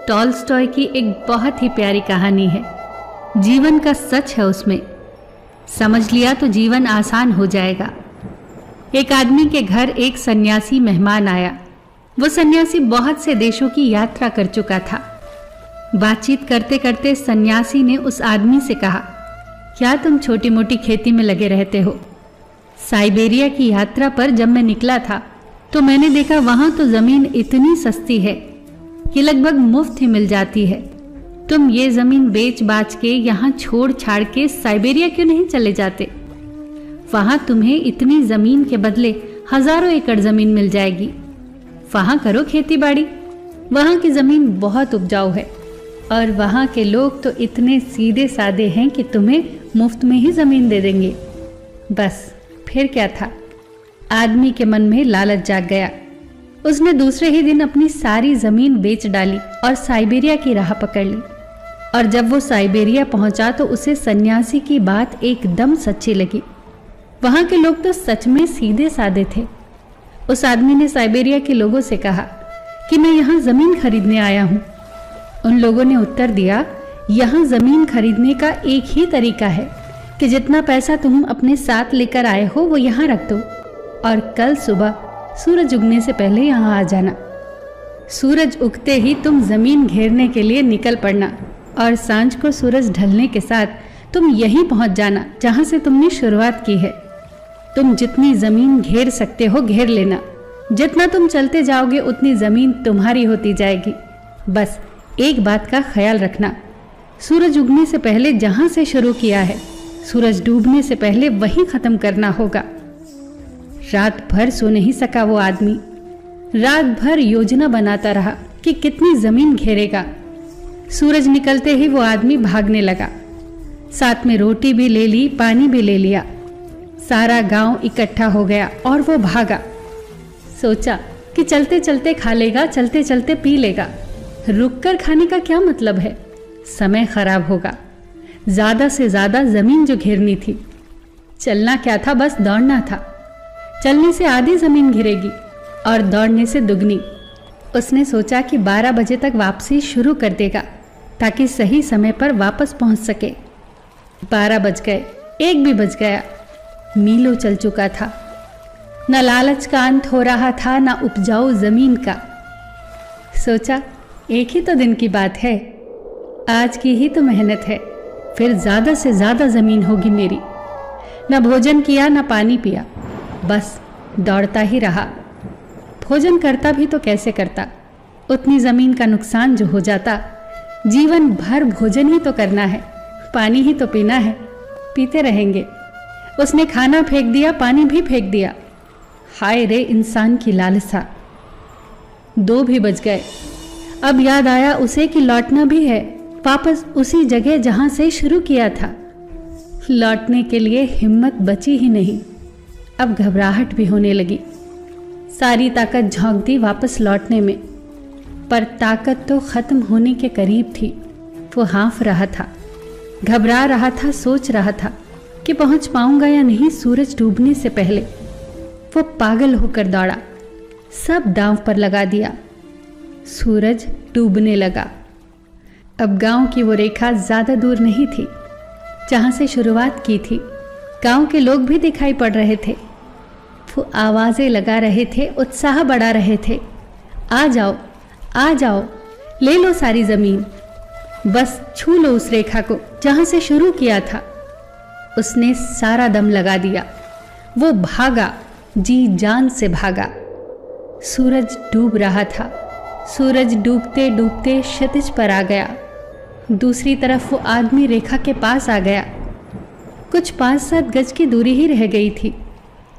Tolstoy की एक बहुत ही प्यारी कहानी है। जीवन का सच है उसमें। समझ लिया तो जीवन आसान हो जाएगा। एक आदमी के घर एक सन्यासी मेहमान आया। वो सन्यासी बहुत से देशों की यात्रा कर चुका था। बातचीत करते करते सन्यासी ने उस आदमी से कहा, क्या तुम छोटी मोटी खेती में लगे रहते हो? साइबेरिया की यात्रा पर जब मैं निकला था तो मैंने देखा वहां तो जमीन इतनी सस्ती है कि लगभग मुफ्त ही मिल जाती है। तुम ये जमीन बेच बाच के यहाँ छोड़ छाड़ के साइबेरिया क्यों नहीं चले जाते? वहां तुम्हें इतनी जमीन के बदले हजारों एकड़ जमीन मिल जाएगी। वहां करो खेती बाड़ी। वहां की जमीन बहुत उपजाऊ है और वहां के लोग तो इतने सीधे साधे हैं कि तुम्हें मुफ्त में ही जमीन दे देंगे। बस फिर क्या था? आदमी के मन में लालच जाग गया। उसने दूसरे ही दिन अपनी सारी जमीन बेच डाली और साइबेरिया की राह पकड़ ली। और जब वो साइबेरिया पहुंचा तो उसे सन्यासी की बात एकदम सच्ची लगी। वहां के लोग तो सच में सीधे साधे थे। उस आदमी ने साइबेरिया के लोगों से कहा कि मैं यहाँ जमीन खरीदने आया हूँ। उन लोगों ने उत्तर दिया, यहाँ जमीन खरीदने का एक ही तरीका है कि जितना पैसा तुम अपने साथ लेकर आए हो वो यहाँ रख दो और कल सुबह सूरज उगने से पहले यहाँ आ जाना। सूरज उगते ही तुम जमीन घेरने के लिए निकल पड़ना और सांझ को सूरज ढलने के साथ तुम यहीं पहुंच जाना जहां से तुमने शुरुआत की है। तुम जितनी जमीन घेर सकते हो घेर लेना। जितना तुम चलते जाओगे उतनी जमीन तुम्हारी होती जाएगी। बस एक बात का ख्याल रखना, सूरज उगने से पहले जहां से शुरू किया है सूरज डूबने से पहले वहीं खत्म करना होगा। रात भर सो नहीं सका वो आदमी। रात भर योजना बनाता रहा कि कितनी जमीन घेरेगा। सूरज निकलते ही वो आदमी भागने लगा। साथ में रोटी भी ले ली, पानी भी ले लिया। सारा गांव इकट्ठा हो गया और वो भागा। सोचा कि चलते चलते खा लेगा, चलते चलते पी लेगा। रुककर खाने का क्या मतलब है? समय खराब होगा। ज्यादा से ज्यादा जमीन जो घेरनी थी। चलना क्या था, बस दौड़ना था। चलने से आधी जमीन घिरेगी और दौड़ने से दुगनी। उसने सोचा कि 12 बजे तक वापसी शुरू कर देगा ताकि सही समय पर वापस पहुंच सके। 12 बज गए, 1 भी बज गया। मीलों चल चुका था। न लालच का अंत हो रहा था, न उपजाऊ जमीन का। सोचा एक ही तो दिन की बात है, आज की ही तो मेहनत है, फिर ज्यादा से ज्यादा जमीन होगी मेरी। न भोजन किया न पानी पिया, बस दौड़ता ही रहा। भोजन करता भी तो कैसे करता? उतनी जमीन का नुकसान जो हो जाता। जीवन भर भोजन ही तो करना है, पानी ही तो पीना है, पीते रहेंगे। उसने खाना फेंक दिया, पानी भी फेंक दिया। हाय रे इंसान की लालसा। 2 भी बज गए। अब याद आया उसे कि लौटना भी है वापस उसी जगह जहां से शुरू किया था। लौटने के लिए हिम्मत बची ही नहीं। अब घबराहट भी होने लगी। सारी ताकत झोंक दी वापस लौटने में, पर ताकत तो खत्म होने के करीब थी। वो हाँफ रहा था, घबरा रहा था, सोच रहा था कि पहुंच पाऊंगा या नहीं सूरज डूबने से पहले। वो पागल होकर दौड़ा, सब दांव पर लगा दिया। सूरज डूबने लगा। अब गांव की वो रेखा ज्यादा दूर नहीं थी जहां से शुरुआत की थी। गांव के लोग भी दिखाई पड़ रहे थे। वो आवाजें लगा रहे थे, उत्साह बढ़ा रहे थे। आ जाओ, आ जाओ, ले लो सारी जमीन, बस छू लो उस रेखा को जहां से शुरू किया था। उसने सारा दम लगा दिया। वो भागा, जी जान से भागा। सूरज डूब रहा था। सूरज डूबते डूबते क्षितिज पर आ गया। दूसरी तरफ वो आदमी रेखा के पास आ गया। कुछ 5-7 गज की दूरी ही रह गई थी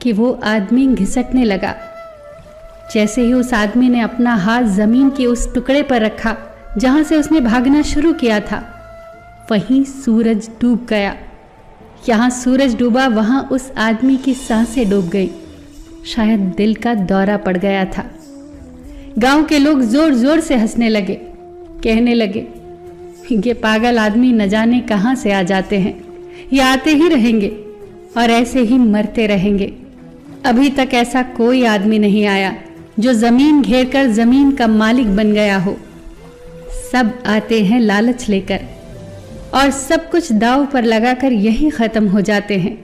कि वो आदमी घिसटने लगा। जैसे ही उस आदमी ने अपना हाथ जमीन के उस टुकड़े पर रखा जहां से उसने भागना शुरू किया था, वहीं सूरज डूब गया। यहाँ सूरज डूबा, वहां उस आदमी की सांसें डूब गई। शायद दिल का दौरा पड़ गया था। गांव के लोग जोर जोर से हंसने लगे, कहने लगे, ये पागल आदमी न जाने कहां से आ जाते हैं, ये आते ही रहेंगे और ऐसे ही मरते रहेंगे। अभी तक ऐसा कोई आदमी नहीं आया जो जमीन घेर कर जमीन का मालिक बन गया हो। सब आते हैं लालच लेकर और सब कुछ दांव पर लगाकर यहीं ख़त्म हो जाते हैं।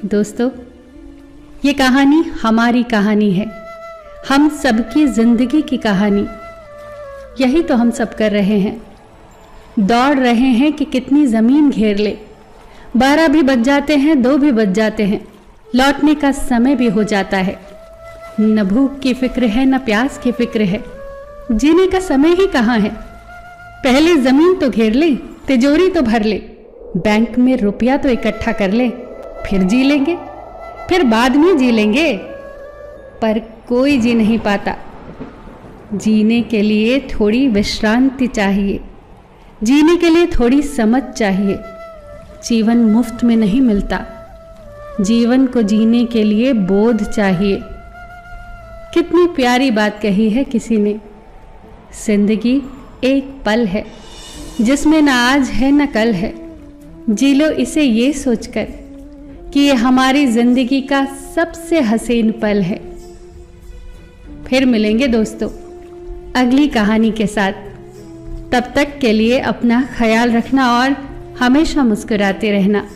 दोस्तों, ये कहानी हमारी कहानी है, हम सबकी ज़िंदगी की कहानी। यही तो हम सब कर रहे हैं, दौड़ रहे हैं कि कितनी ज़मीन घेर ले। 12 भी बज जाते हैं, 2 भी बज जाते हैं, लौटने का समय भी हो जाता है। न भूख की फिक्र है, न प्यास की फिक्र है, जीने का समय ही कहाँ है। पहले ज़मीन तो घेर ले, तिजोरी तो भर ले, बैंक में रुपया तो इकट्ठा कर ले, फिर जी लेंगे, फिर बाद में जी लेंगे। पर कोई जी नहीं पाता। जीने के लिए थोड़ी विश्रांति चाहिए, जीने के लिए थोड़ी समझ चाहिए। जीवन मुफ्त में नहीं मिलता, जीवन को जीने के लिए बोध चाहिए। कितनी प्यारी बात कही है किसी ने। जिंदगी एक पल है जिसमें न आज है न कल है। जी लो इसे ये सोचकर कि ये हमारी जिंदगी का सबसे हसीन पल है। फिर मिलेंगे दोस्तों अगली कहानी के साथ। तब तक के लिए अपना ख्याल रखना और हमेशा मुस्कुराते रहना।